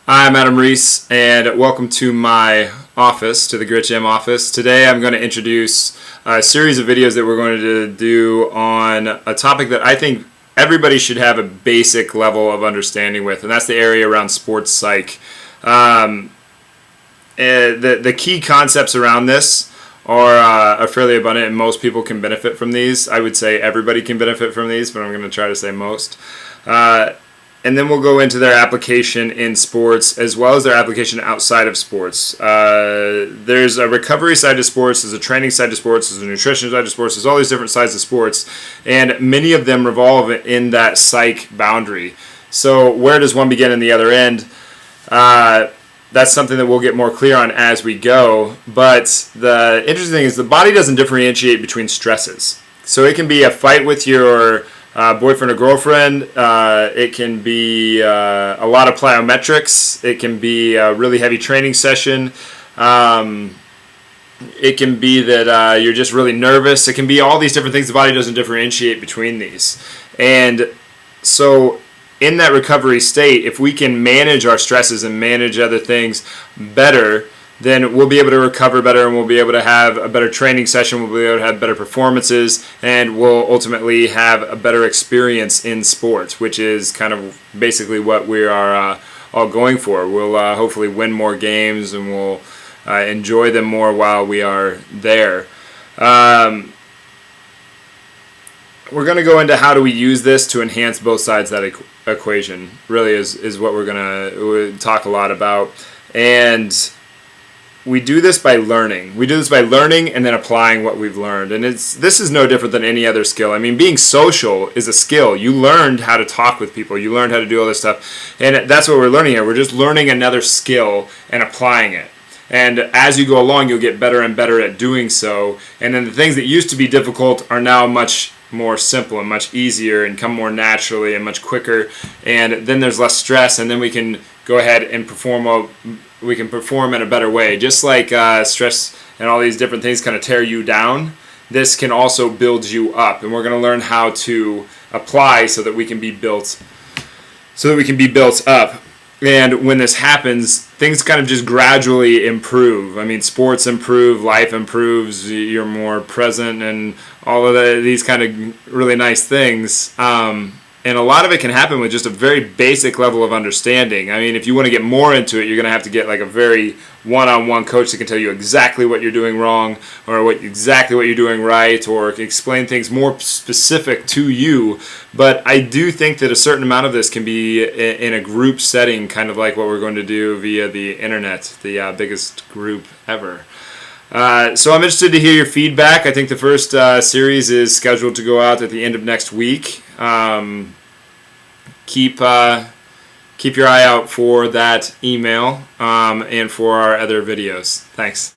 I'm Adam REES, and welcome to my office, to the Grit Gym office. Today I'm going to introduce a series of videos that we're going to do on a topic that I think everybody should have a basic level of understanding with, and that's the area around sports psych. The key concepts around this are fairly abundant, and most people can benefit from these. I would say everybody can benefit from these, but I'm going to try to say most. And then we'll go into their application in sports as well as their application outside of sports. There's a recovery side to sports, there's a training side to sports, there's a nutrition side to sports, there's all these different sides of sports, and many of them revolve in that psych boundary. So where does one begin and the other end? That's something that we'll get more clear on as we go, but the interesting thing is the body doesn't differentiate between stresses. So it can be a fight with your boyfriend or girlfriend, it can be a lot of plyometrics, it can be a really heavy training session, it can be that you're just really nervous, it can be all these different things. The body doesn't differentiate between these. And so in that recovery state, if we can manage our stresses and manage other things better, then we'll be able to recover better, and we'll be able to have a better training session, we'll be able to have better performances, and we'll ultimately have a better experience in sports, which is kind of basically what we are all going for. We'll hopefully win more games, and we'll enjoy them more while we are there. We're going to go into how do we use this to enhance both sides of that equation, really is what we're going to talk a lot about. And we do this by learning. We do this by learning and then applying what we've learned. And this is no different than any other skill. I mean, being social is a skill. You learned how to talk with people. You learned how to do all this stuff. And that's what we're learning here. We're just learning another skill and applying it. And as you go along, you'll get better and better at doing so. And then the things that used to be difficult are now much more simple and much easier and come more naturally and much quicker. And then there's less stress, and then we can go ahead and perform in a better way. Just like stress and all these different things kind of tear you down, this can also build you up, and we're going to learn how to apply so that we can be built up. And when this happens, things kind of just gradually improve. I mean, sports improve, life improves, you're more present, and all of these kind of really nice things. And a lot of it can happen with just a very basic level of understanding. I mean, if you want to get more into it, you're going to have to get like a very one-on-one coach that can tell you exactly what you're doing wrong, or exactly what you're doing right, or explain things more specific to you. But I do think that a certain amount of this can be in a group setting, kind of like what we're going to do via the internet, the biggest group ever. So I'm interested to hear your feedback. I think the first series is scheduled to go out at the end of next week. Keep your eye out for that email and for our other videos. Thanks.